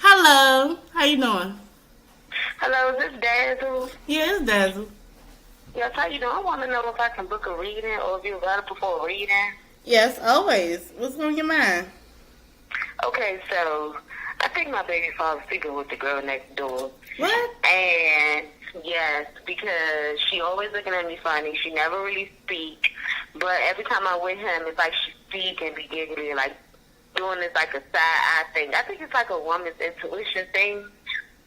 Hello, how you doing? Hello, is this Dazzle? Yeah, it's Dazzle. Yes, how you doing? I want to know if I can book a reading or if you're available for a reading. Yes, always. What's on your mind? Okay, so I think my baby father's sleeping with the girl next door. What? And yes, because she always looking at me funny. She never really speak. But every time I'm with him, it's like she speak and be giggly, like doing this like a side eye thing. I think it's like a woman's intuition thing.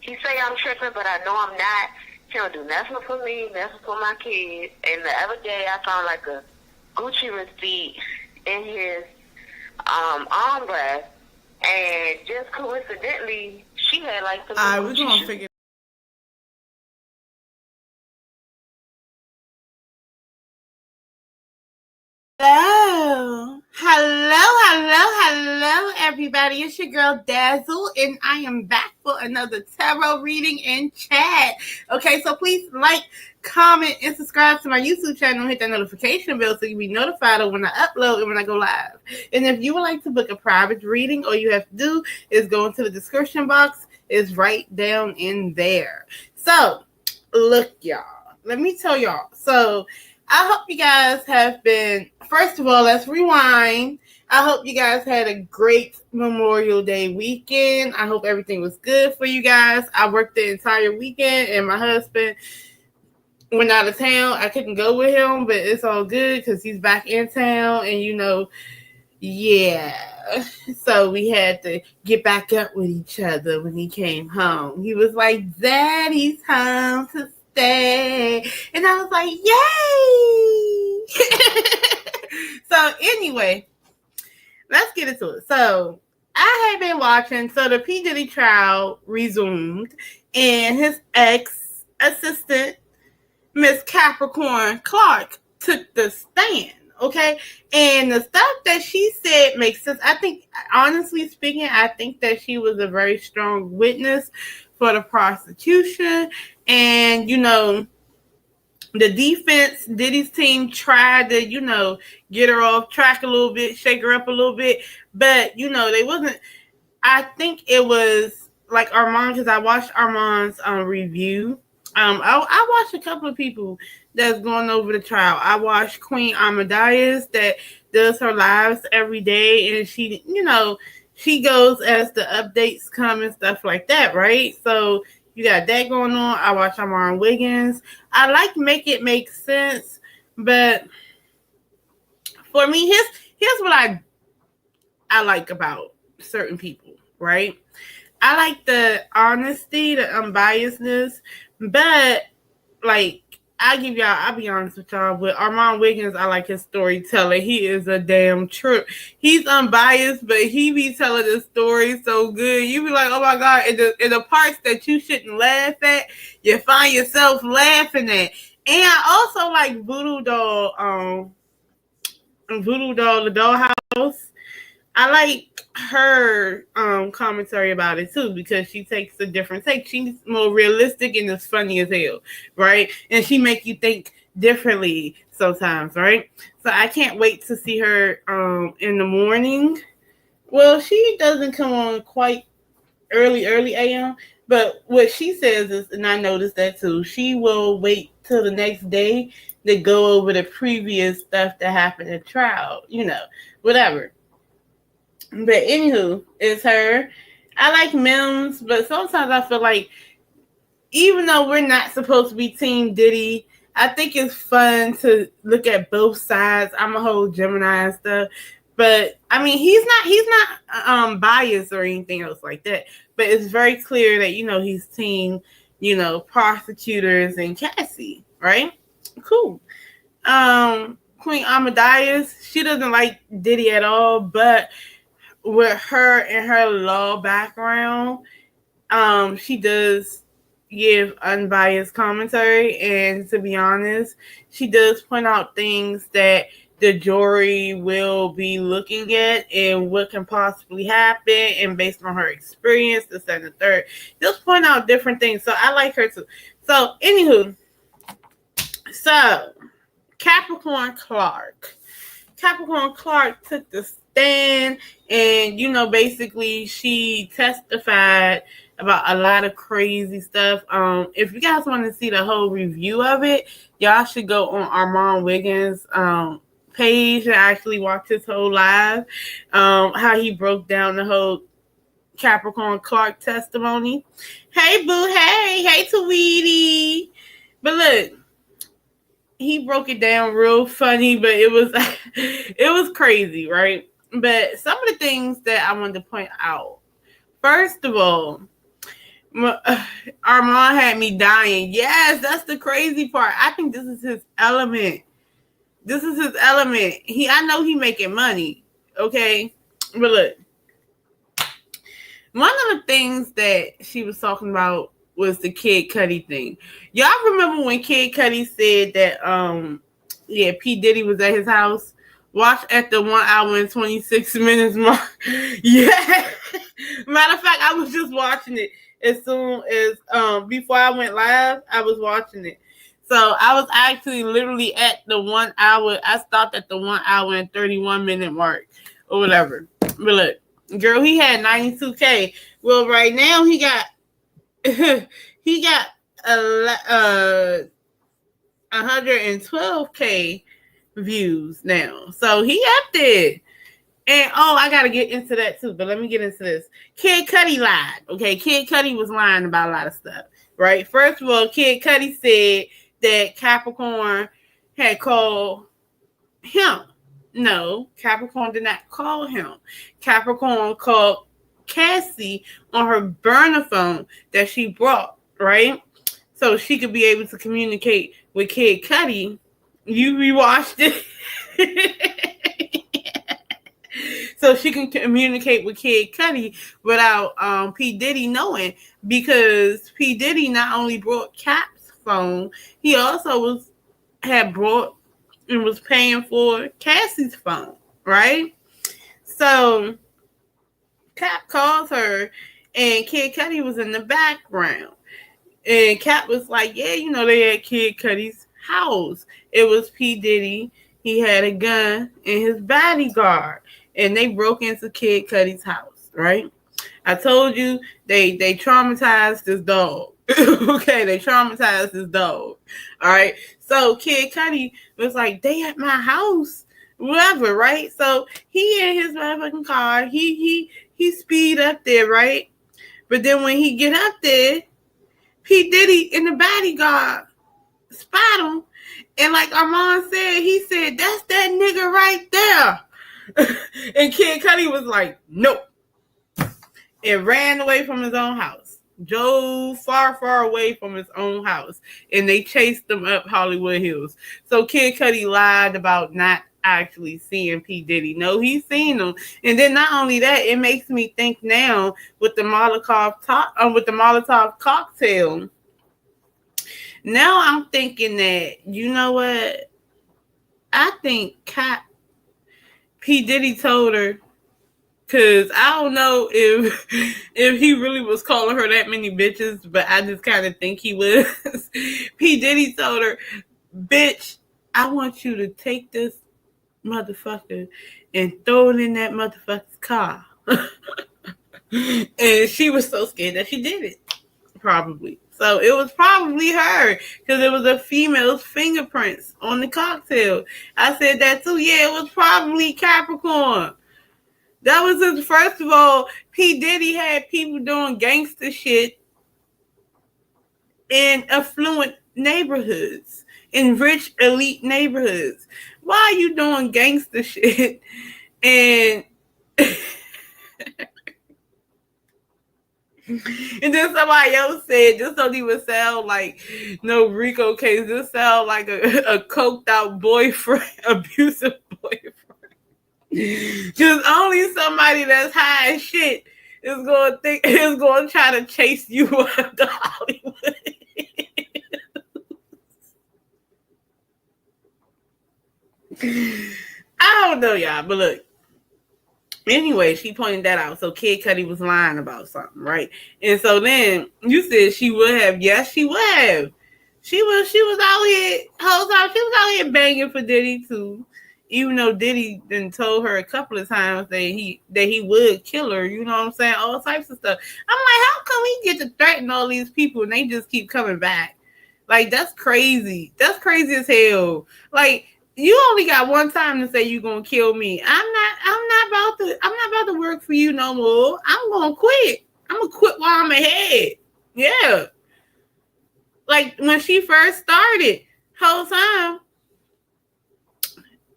He say I'm tripping, but I know I'm not. He don't do nothing for me, nothing for my kids. And the other day, I found like a Gucci receipt in his armrest, and just coincidentally, she had like some Alright, we're Gucci gonna shoes. figure. Hello, everybody. It's your girl Dazzle, and I am back for another tarot reading in chat. Okay, so please like, comment, and subscribe to my YouTube channel. Hit that notification bell so you'll be notified of when I upload and when I go live. And if you would like to book a private reading, all you have to do is go into the description box. It's right down in there. So, look, y'all. Let me tell y'all. So, I hope you guys have been, first of all, let's rewind. I hope you guys had a great Memorial Day weekend. I hope everything was good for you guys. I worked the entire weekend and my husband went out of town. I couldn't go with him, but it's all good because he's back in town and yeah. So we had to get back up with each other when he came home. He was like, Daddy's home to stay. And I was like, yay! So anyway, let's get into it. So I had been watching, so the P. Diddy trial resumed, and his ex-assistant, Miss Capricorn Clark, took the stand. Okay, and the stuff that she said makes sense. I think, honestly speaking, I think that she was a very strong witness for the prosecution. And the defense, Diddy's team tried to, get her off track a little bit, shake her up a little bit, but they wasn't. I think it was like Armand, because I watched Armand's review. I watched a couple of people that's going over the trial. I watched Queen Amadeus that does her lives every day, and she goes as the updates come and stuff like that, right? So you got that going on. I watch Armand Wiggins. I like Make It Make Sense, but for me, here's what I like about certain people, right? I like the honesty, the unbiasedness, but like I'll be honest with y'all. With Armand Wiggins, I like his storytelling. He is a damn trip. He's unbiased, but he be telling the story so good. You be like, oh my God, in the parts that you shouldn't laugh at, you find yourself laughing at. And I also like Voodoo Doll, the Dollhouse. I like her commentary about it too, because she takes a different take. She's more realistic and it's funny as hell, right? And she make you think differently sometimes, right? So I can't wait to see her in the morning. Well, she doesn't come on quite early AM, but what she says is, and I noticed that too, she will wait till the next day to go over the previous stuff that happened at trial, whatever. But anywho, it's her. I like Mims, but sometimes I feel like even though we're not supposed to be Team Diddy, I think it's fun to look at both sides. I'm a whole Gemini and stuff. But I mean he's not biased or anything else like that. But it's very clear that, he's team, prosecutors and Cassie, right? Cool. Queen Amadeus, she doesn't like Diddy at all, but with her and her law background, she does give unbiased commentary, and to be honest, she does point out things that the jury will be looking at and what can possibly happen, and based on her experience, the second and third, just point out different things. So I like her too. So anywho, so Capricorn Clark took the stand, and basically she testified about a lot of crazy stuff. If you guys want to see the whole review of it, y'all should go on Armand Wiggins' page and actually watch his whole live. How he broke down the whole Capricorn Clark testimony. Hey boo, hey Tweety. But look, he broke it down real funny, but it was crazy, right? But some of the things that I wanted to point out. First of all, Armand had me dying. Yes, that's the crazy part. I think this is his element. I know he making money, okay? But look, one of the things that she was talking about was the Kid Cudi thing. Y'all remember when Kid Cudi said that P. Diddy was at his house? Watch at the 1 hour and 26 minutes mark. Yeah. Matter of fact, I was just watching it as soon as before I went live, I was watching it. So I was actually literally at the 1 hour. I stopped at the 1 hour and 31 minute mark or whatever. But look, girl, he had 92K. Well, right now he got 112K views now. So he up there. And I gotta get into that too, but let me get into this. Kid Cudi lied. Okay, Kid Cudi was lying about a lot of stuff, right? First of all, Kid Cudi said that Capricorn had called him. No, Capricorn did not call him. Capricorn called Cassie on her burner phone that she brought, right? So she could be able to communicate with Kid Cudi. You rewatched it. So she can communicate with Kid Cudi without P. Diddy knowing, because P. Diddy not only brought Cap's phone, he also had brought and was paying for Cassie's phone, right? So Cap calls her, and Kid Cudi was in the background. And Cap was like, yeah, they at Kid Cudi's house. It was P. Diddy. He had a gun and his bodyguard. And they broke into Kid Cudi's house, right? I told you they traumatized this dog. Okay, they traumatized this dog. All right. So Kid Cudi was like, they at my house, whatever, right? So he in his motherfucking car, he speed up there, right? But then when he get up there, P. Diddy and the bodyguard spot him. And like Armand said, he said, that's that nigga right there. And Kid Cudi was like, nope. And ran away from his own house. Drove far away from his own house. And they chased him up Hollywood Hills. So Kid Cudi lied about not actually seeing P. Diddy. No, he's seen him. And then not only that, it makes me think now with the Molotov cocktail. Now I'm thinking that, you know what? I think P. Diddy told her, because I don't know if he really was calling her that many bitches, but I just kind of think he was. P. Diddy told her, bitch, I want you to take this motherfucker and throw it in that motherfucker's car. And she was so scared that she did it, probably. So it was probably her, because it was a female's fingerprints on the cocktail. I said that too. Yeah, it was probably Capricorn. That was his. First of all, P. Diddy had people doing gangster shit in affluent neighborhoods, in rich elite neighborhoods. Why are you doing gangster shit? And and then somebody else said, this don't even sound like no Rico case. This sound like a coked out boyfriend, abusive boyfriend. Because only somebody that's high as shit is going to try to chase you up to Hollywood. I don't know, y'all, but look. Anyway, she pointed that out. So Kid Cudi was lying about something, right? And so then you said she would have. Yes, she would have. She was out here, whole time. She was out here banging for Diddy too. even though Diddy then told her a couple of times that he would kill her, you know what I'm saying? All types of stuff. I'm like, how come he get to threaten all these people and they just keep coming back? Like, that's crazy. That's crazy as hell. Like, you only got one time to say you gonna kill me. I'm not about to work for you no more. I'm gonna quit. I'm gonna quit while I'm ahead. Yeah. Like, when she first started, whole time,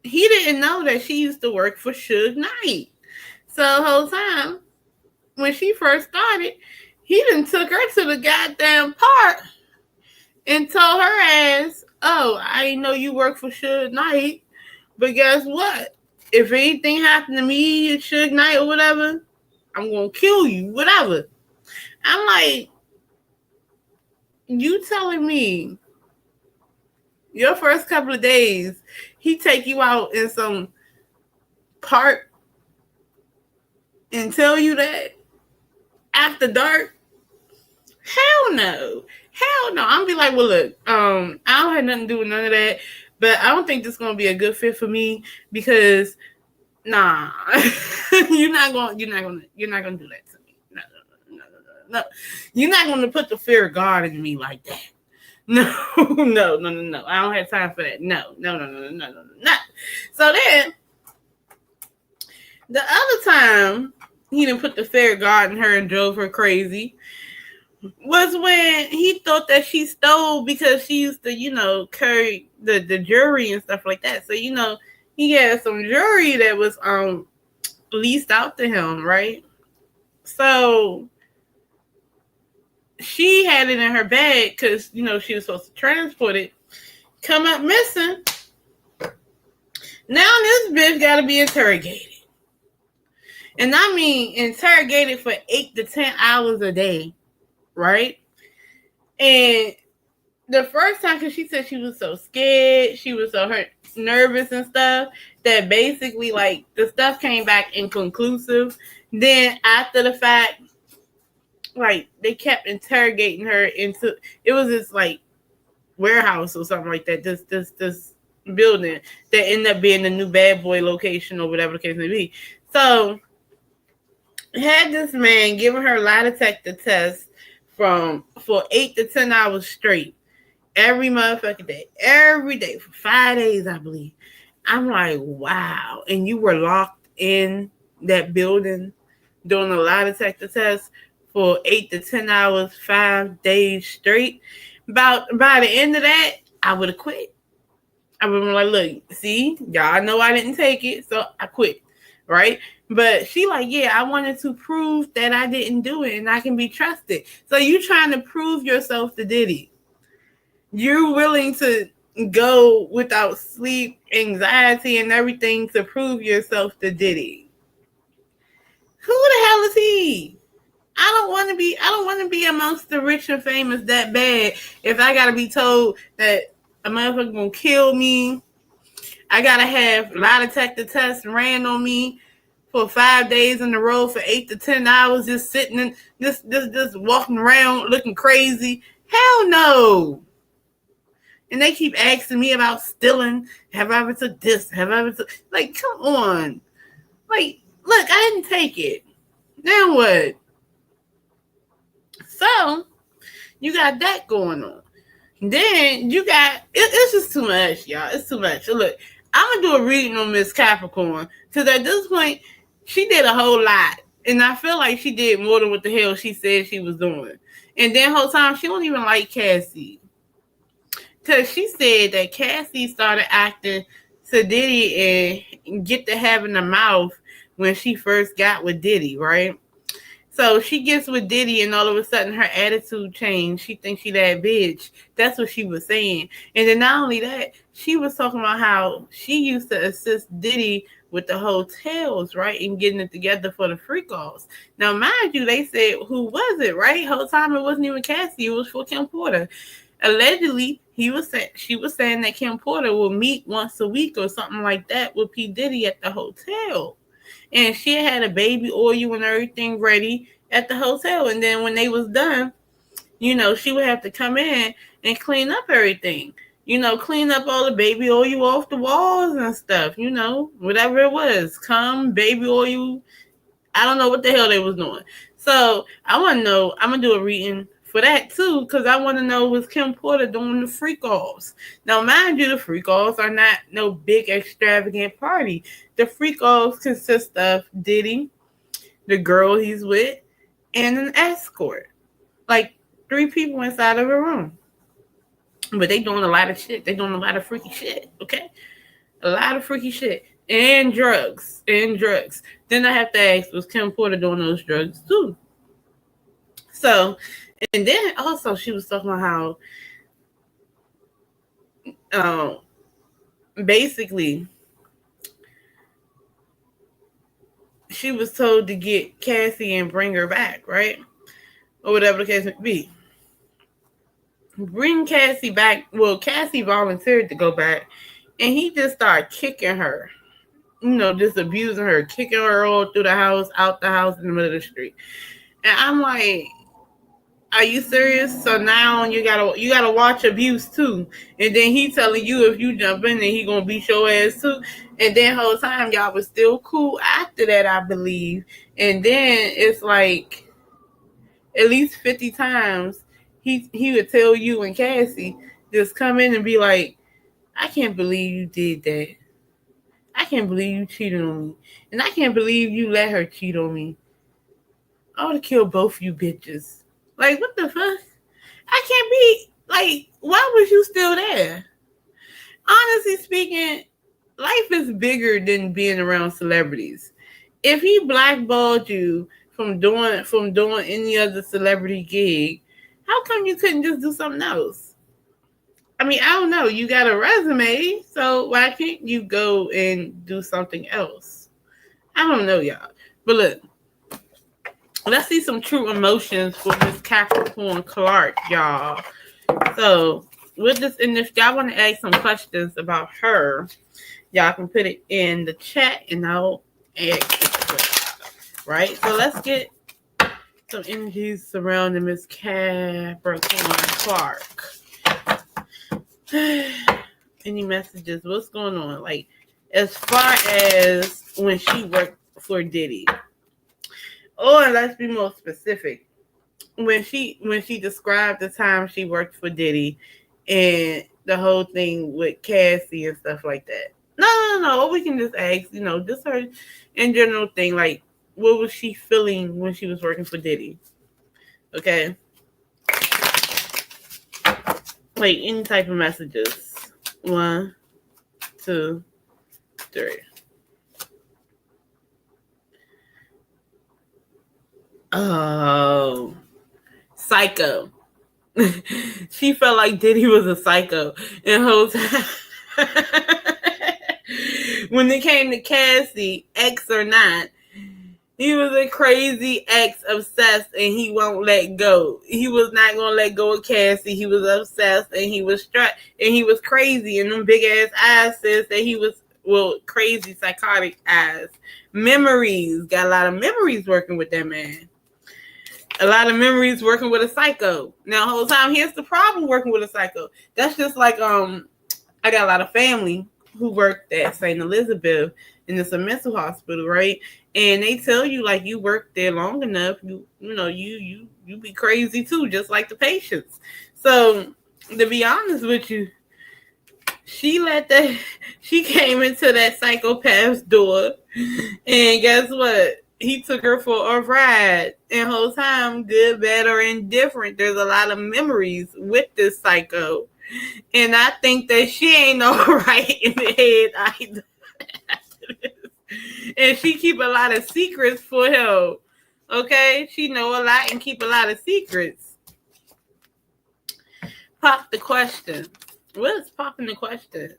he didn't know that she used to work for Suge Knight. So the whole time, when she first started, he done took her to the goddamn park and told her ass, oh, I know you work for Suge Knight, but guess what? If anything happened to me, Suge Knight or whatever, I'm gonna kill you, whatever. I'm like, you telling me your first couple of days, he take you out in some park and tell you that after dark? Hell no. Hell no. I'm gonna be like, well, look, I don't have nothing to do with none of that, but I don't think this is gonna be a good fit for me because nah. you're not gonna do that to me. No. You're not gonna put the fear of God in me like that. No. I don't have time for that. No. So then, the other time he didn't put the fear of God in her and drove her crazy was when he thought that she stole because she used to, carry the jewelry and stuff like that. So, he had some jewelry that was leased out to him, right? So she had it in her bag because, she was supposed to transport it. Come up missing. Now this bitch got to be interrogated. And I mean interrogated for 8 to 10 hours a day, right? And the first time, because she said she was so scared, she was so nervous and stuff, that basically, like, the stuff came back inconclusive. Then after the fact, like, they kept interrogating her into, it was this, like, warehouse or something like that, this building that ended up being the new Bad Boy location or whatever the case may be. So, had this man giving her lie detector tests for 8 to 10 hours straight, every motherfucking day, every day, for 5 days, I believe. I'm like, wow. And you were locked in that building doing a lie detector test for 8 to 10 hours, 5 days straight. By the end of that, I would have quit. I would have been like, look, see, y'all know I didn't take it, so I quit, right? But she like, yeah, I wanted to prove that I didn't do it and I can be trusted. So you trying to prove yourself to Diddy. You're willing to go without sleep, anxiety, and everything to prove yourself to Diddy. Who the hell is he? I don't want to be amongst the rich and famous that bad if I gotta be told that a motherfucker gonna kill me. I gotta have lie detector tests ran on me for 5 days in a row for 8 to 10 hours, just sitting in just walking around looking crazy. Hell no. And they keep asking me about stealing. Have I ever took this? Have I ever took, like, come on. Like, look, I didn't take it. Then what? So, you got that going on. Then you got, it's just too much, y'all. It's too much. So look, I'm going to do a reading on Miss Capricorn. Because at this point, she did a whole lot. And I feel like she did more than what the hell she said she was doing. And then whole time, she don't even like Cassie. Because she said that Cassie started acting to Diddy and get to having a mouth when she first got with Diddy, right? So she gets with Diddy and all of a sudden her attitude changed. She thinks she that bitch. That's what she was saying. And then not only that, she was talking about how she used to assist Diddy with the hotels, right? And getting it together for the freak offs. Now, mind you, they said, who was it, right? Whole time it wasn't even Cassie. It was for Kim Porter. Allegedly, she was saying that Kim Porter will meet once a week or something like that with P. Diddy at the hotel. And she had a baby oil and everything ready at the hotel. And then when they was done, she would have to come in and clean up everything. clean up all the baby oil off the walls and stuff, whatever it was. Baby oil. I don't know what the hell they was doing. So I want to know, I'm going to do a reading for that too, because I want to know, was Kim Porter doing the freak offs? Now, mind you, the freak offs are not no big extravagant party. The freak offs consist of Diddy, the girl he's with, and an escort. Like 3 people inside of a room. But they doing a lot of shit. They doing a lot of freaky shit, okay? A lot of freaky shit. And drugs. Then I have to ask, was Kim Porter doing those drugs too? So, and then also she was talking about how basically she was told to get Cassie and bring her back, right? Or whatever the case may be. Bring Cassie back. Well, Cassie volunteered to go back, and he just started kicking her. Just abusing her, kicking her all through the house, out the house, in the middle of the street. And I'm like, are you serious? So now you gotta watch abuse too. And then he telling you if you jump in, then he gonna beat your ass too. And then whole time y'all was still cool after that, I believe. And then it's like at least 50 times he would tell you and Cassie, just come in and be like, I can't believe you did that. I can't believe you cheated on me. And I can't believe you let her cheat on me. I would have killed both you bitches. Like, what the fuck? I can't be, like, why was you still there? Honestly speaking, life is bigger than being around celebrities. If he blackballed you from doing any other celebrity gig, how come you couldn't just do something else? I mean, I don't know. You got a resume, so why can't you go and do something else? I don't know, y'all. But look, let's see some true emotions for Miss Capricorn Clark, y'all. So, with this, and if y'all want to ask some questions about her, y'all can put it in the chat, and I'll ask. Right? So, let's get some energies surrounding Miss Capricorn Clark. Any messages? What's going on? Like, as far as when she worked for Diddy. Or let's be more specific. When she described the time she worked for Diddy and the whole thing with Cassie and stuff like that. No. We can just ask, just her in general thing. Like, what was she feeling when she was working for Diddy? Okay. Like, any type of messages. 1, 2, 3. Oh, psycho. She felt like Diddy was a psycho. And whole time, when it came to Cassie, ex or not, he was a crazy ex, obsessed, and he won't let go. He was not gonna let go of Cassie. He was obsessed, and he was and he was crazy. And them big ass eyes says that he was crazy, psychotic eyes. Memories, got a lot of memories working with that man. A lot of memories working with a psycho. Now, the whole time, here's the problem working with a psycho. That's just like I got a lot of family who worked at St. Elizabeth, and it's a mental hospital, right? And they tell you, like, you work there long enough, you be crazy too, just like the patients. So, to be honest with you, she came into that psychopath's door, and guess what? He took her for a ride, and whole time, good, bad, or indifferent, there's a lot of memories with this psycho. And I think that she ain't all right in the head either. And she keep a lot of secrets for him. Okay? She know a lot and keep a lot of secrets. Pop the question. What is popping the question?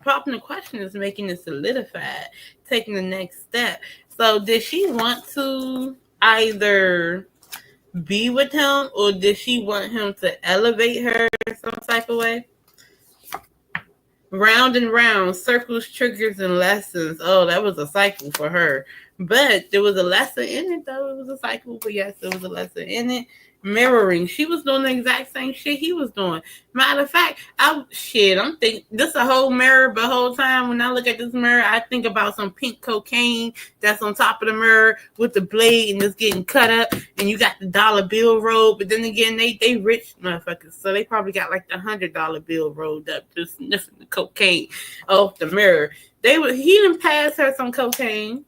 Popping the question is making it solidified, taking the next step. So did she want to either be with him, or did she want him to elevate her in some type of way? Round and round, circles, triggers, and lessons. Oh, that was a cycle for her. But there was a lesson in it, though. It was a cycle, but yes, there was a lesson in it. Mirroring. She was doing the exact same shit he was doing. Matter of fact, I'm thinking this a whole mirror, but the whole time when I look at this mirror, I think about some pink cocaine that's on top of the mirror with the blade and it's getting cut up, and you got the dollar bill rolled. But then again, they rich motherfuckers, so they probably got like the $100 bill rolled up, just sniffing the cocaine off the mirror. He didn't pass her some cocaine.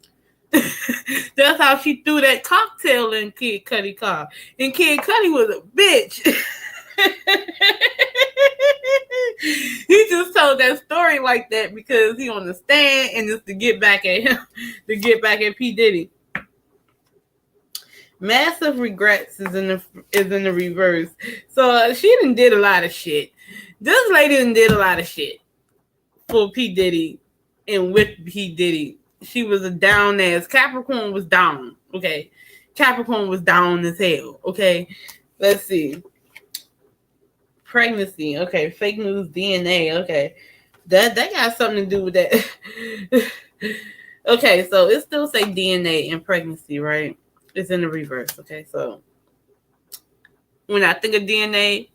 That's how she threw that cocktail in Kid Cudi car. And Kid Cudi was a bitch. He just told that story like that because he on the stand and just to get back at him, to get back at P. Diddy. Massive regrets is in the reverse. So she done did a lot of shit. This lady done did a lot of shit for P. Diddy and with P. Diddy. She was a down ass. Capricorn was down. Okay. Capricorn was down as hell. Okay. Let's see. Pregnancy. Okay. Fake news DNA. Okay. That got something to do with that. Okay. So it still say DNA and pregnancy, right? It's in the reverse. Okay. So when I think of DNA,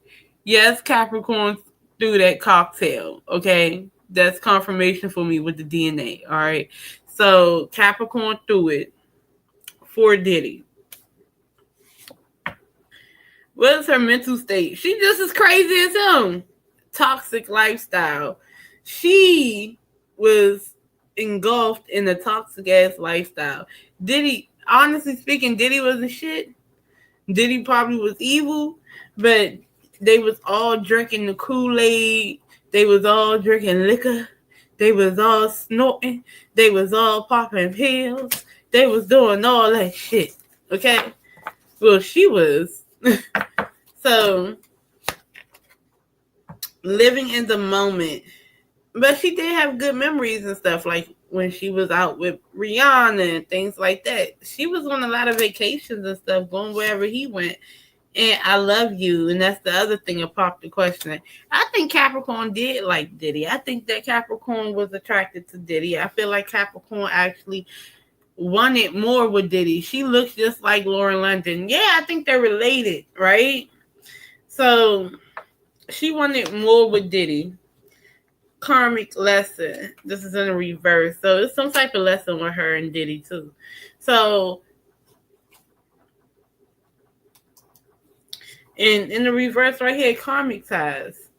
yes, Capricorn threw that cocktail. Okay. That's confirmation for me with the DNA. All right. So Capricorn threw it for Diddy. What is her mental state? She just as crazy as him. Toxic lifestyle. She was engulfed in a toxic ass lifestyle. Diddy, honestly speaking, Diddy wasn't shit. Diddy probably was evil, but they was all drinking the Kool-Aid. They was all drinking liquor. They was all snorting. They was all popping pills. They was doing all that shit. Okay? Well, she was. So, living in the moment. But she did have good memories and stuff, like when she was out with Rihanna and things like that. She was on a lot of vacations and stuff, going wherever he went. And I love you. And that's the other thing that popped the question. I think Capricorn did like Diddy. I think that Capricorn was attracted to Diddy. I feel like Capricorn actually wanted more with Diddy. She looks just like Lauren London. Yeah, I think they're related, right? So she wanted more with Diddy. Karmic lesson. This is in the reverse. So it's some type of lesson with her and Diddy too. So in the reverse right here, karmic ties.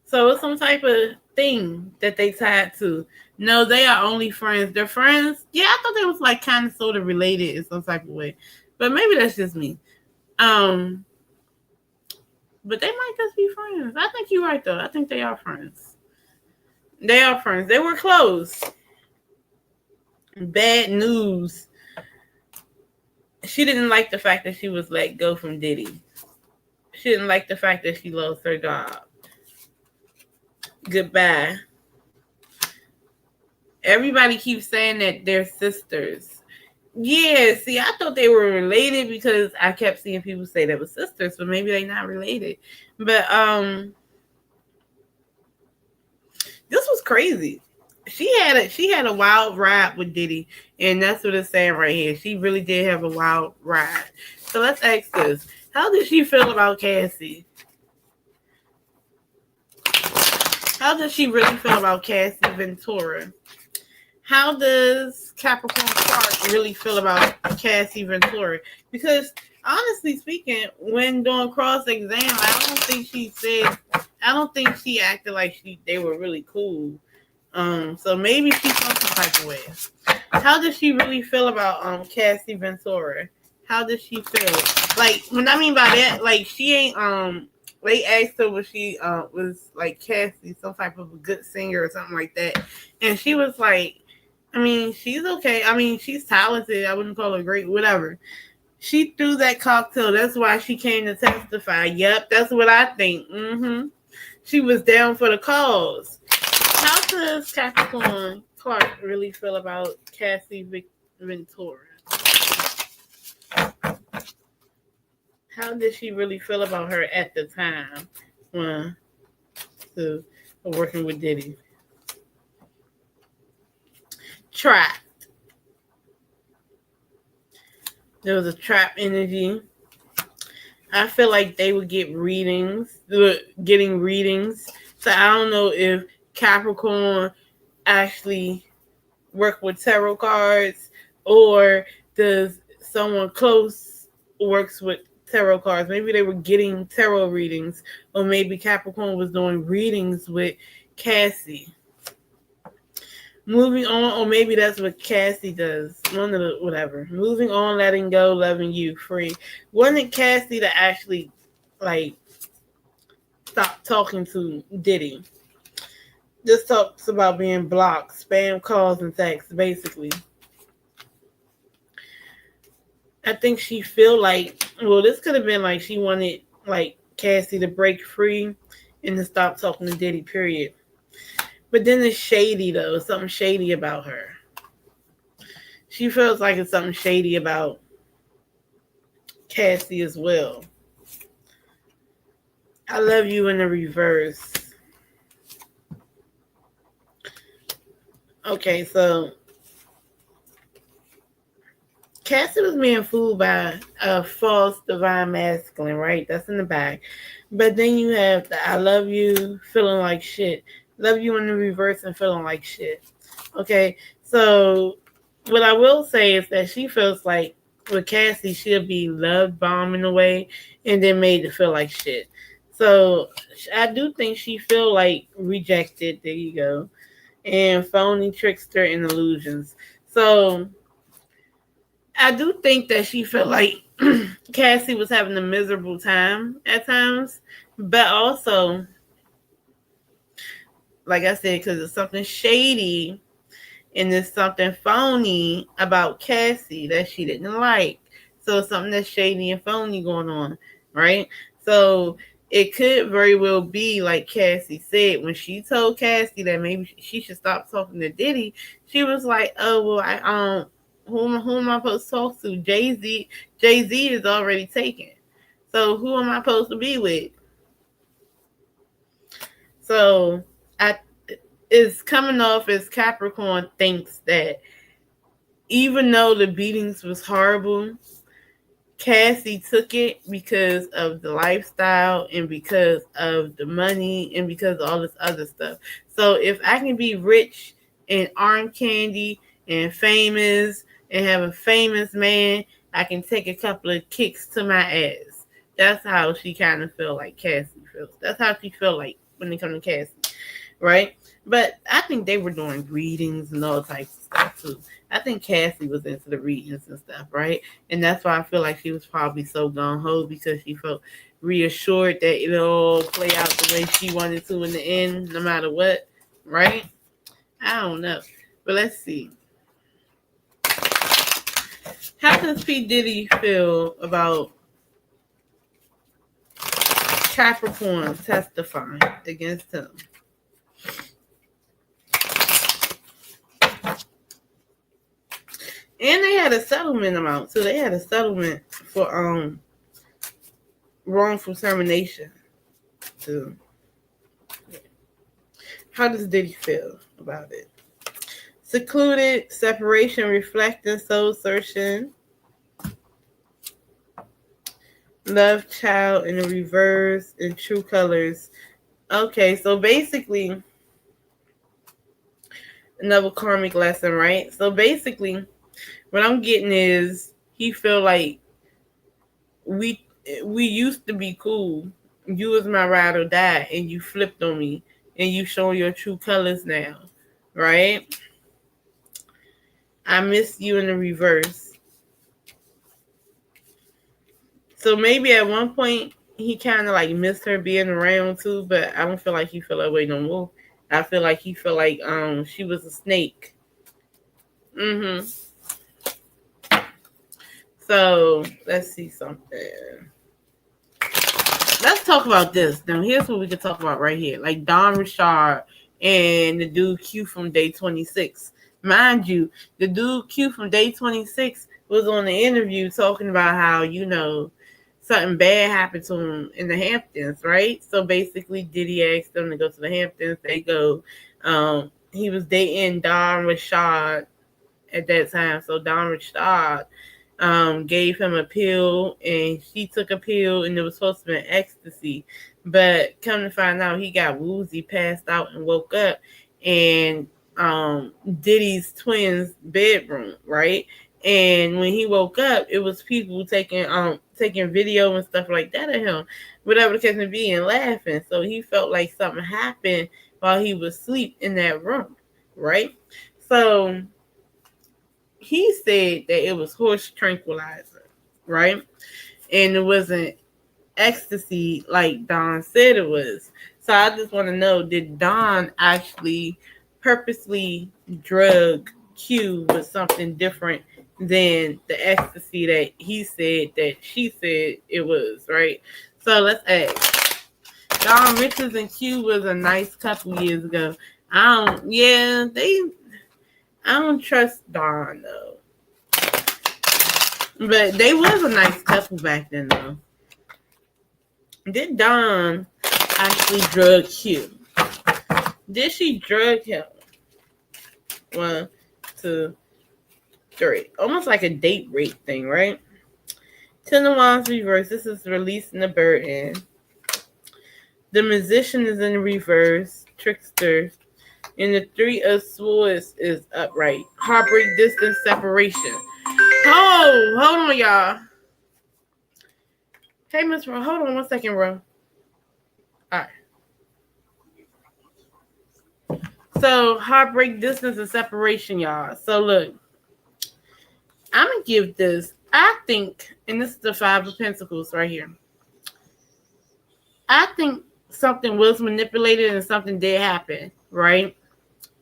So it's some type of thing that they tied to. No, they are only friends. They're friends. Yeah, I thought they was like kind of sort of related in some type of way. But maybe that's just me. But they might just be friends. I think you're right though. I think they are friends. They are friends. They were close. Bad news. She didn't like the fact that she was let go from Diddy. She didn't like the fact that she lost her job. Goodbye. Everybody keeps saying that they're sisters. Yeah, see, I thought they were related because I kept seeing people say they were sisters, but maybe they're not related. But this was crazy. She had a wild ride with Diddy, and that's what it's saying right here. She really did have a wild ride. So let's ask this. How did she feel about Cassie? How does she really feel about Cassie Ventura? How does Capricorn Clark really feel about Cassie Ventura? Because honestly speaking, when doing cross-exam, I don't think she acted like they were really cool. So maybe she felt some type of way. How does she really feel about Cassie Ventura? How does she feel? Like, what I mean by that, like, she ain't they asked her was she was like Cassie some type of a good singer or something like that, and she was like, I mean, she's okay. I mean, she's talented. I wouldn't call her great, whatever. She threw that cocktail. That's why she came to testify. Yep, that's what I think. She was down for the cause. How does Capricorn Clark really feel about Cassie Ventura? How did she really feel about her at the time when working with Diddy? Trapped. There was a trap energy. I feel like they would get readings, getting readings. So I don't know if Capricorn actually work with tarot cards, or does someone close works with tarot cards? Maybe they were getting tarot readings, or maybe Capricorn was doing readings with Cassie. Moving on, or maybe that's what Cassie does. One of the whatever. Moving on, letting go, loving you, free. Wasn't Cassie to actually like stop talking to Diddy? This talks about being blocked, spam calls and texts, basically. I think she feel like, well, this could have been like she wanted like Cassie to break free and to stop talking to Diddy, period. But then it's shady though, something shady about her. She feels like it's something shady about Cassie as well. I love you in the reverse. Okay, so Cassie was being fooled by a false divine masculine, right? That's in the back. But then you have the I love you feeling like shit. Love you in the reverse and feeling like shit. Okay, so what I will say is that she feels like with Cassie, she'll be love bombing away and then made to feel like shit. So I do think she feel like rejected. There you go. And phony trickster and illusions. So I do think that she felt like Cassie was having a miserable time at times, but also, like I said, because it's something shady and there's something phony about Cassie that she didn't like. So something that's shady and phony going on, right? So it could very well be like Cassie said when she told Cassie that maybe she should stop talking to Diddy. She was like, "Oh well, who am I supposed to talk to? Jay-Z. Jay-Z is already taken. So who am I supposed to be with?" So I it's coming off as Capricorn thinks that even though the beatings was horrible, Cassie took it because of the lifestyle and because of the money and because of all this other stuff. So if I can be rich and arm candy and famous and have a famous man, I can take a couple of kicks to my ass. That's how she kind of feel like Cassie feels. That's how she feel like when it comes to Cassie, right? But I think they were doing readings and all types of stuff too. I think Cassie was into the readings and stuff, right? And that's why I feel like she was probably so gung ho because she felt reassured that it'll all play out the way she wanted to in the end, no matter what, right? I don't know. But let's see. How does P. Diddy feel about Capricorn testifying against him? And they had a settlement amount, so they had a settlement for wrongful termination. Too. How does Diddy feel about it? Secluded, separation, reflecting, soul searching, love child in the reverse, and true colors. Okay, so basically, another karmic lesson, right? So basically, what I'm getting is he feel like we used to be cool. You was my ride or die, and you flipped on me, and you show your true colors now, right? I miss you in the reverse. So maybe at one point he kind of like missed her being around too, but I don't feel like he feel that way no more. I feel like he feel like she was a snake. Mm-hmm. So let's see something. Let's talk about this. Now here's what we can talk about right here. Like Don Rashad and the dude Q from Day 26. Mind you, the dude Q from Day 26 was on the interview talking about how, something bad happened to him in the Hamptons, right? So basically Diddy asked them to go to the Hamptons. They go. He was dating Don Rashad at that time. So Don Rashad gave him a pill, and she took a pill, and it was supposed to be ecstasy. But come to find out, he got woozy, passed out, and woke up in Diddy's twins' bedroom, right? And when he woke up, it was people taking video and stuff like that of him, whatever the case may be, and laughing. So he felt like something happened while he was asleep in that room, right? So he said that it was horse tranquilizer, right? And it wasn't ecstasy like Don said it was. So I just want to know, did Don actually purposely drug Q with something different than the ecstasy that he said that she said it was, right? So let's ask. Don Richards and Q was a nice couple years ago. I don't trust Don though. But they was a nice couple back then though. Did Don actually drug Q? Did she drug him? 1, 2, 3. Almost like a date rape thing, right? Ten of Wands reverse. This is releasing the burden. The Musician is in reverse. Trickster. And the Three of Swords is upright. Heartbreak, distance, separation. Oh, hold on, y'all. Hey, Miss Ro, hold on 1 second, Ro. All right. So, heartbreak, distance, and separation, y'all. So, look. I'm going to give this, I think, and this is the Five of Pentacles right here. I think something was manipulated and something did happen, right?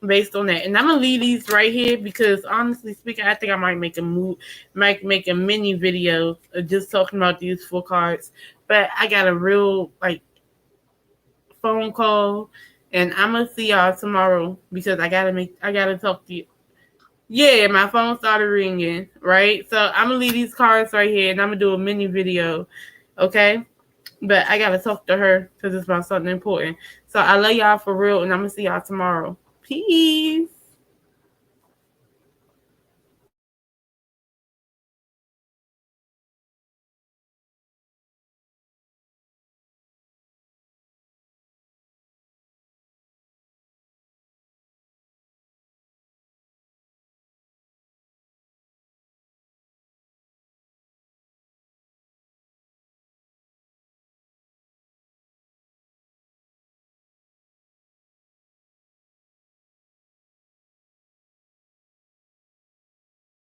Based on that. And I'm going to leave these right here because, honestly speaking, I think I might make a mini video of just talking about these 4 cards. But I got a real, phone call, and I'm going to see y'all tomorrow because I got to talk to you. Yeah, my phone started ringing, right? So I'm going to leave these cards right here, and I'm going to do a mini video, okay? But I got to talk to her because it's about something important. So I love y'all for real, and I'm going to see y'all tomorrow. Peace.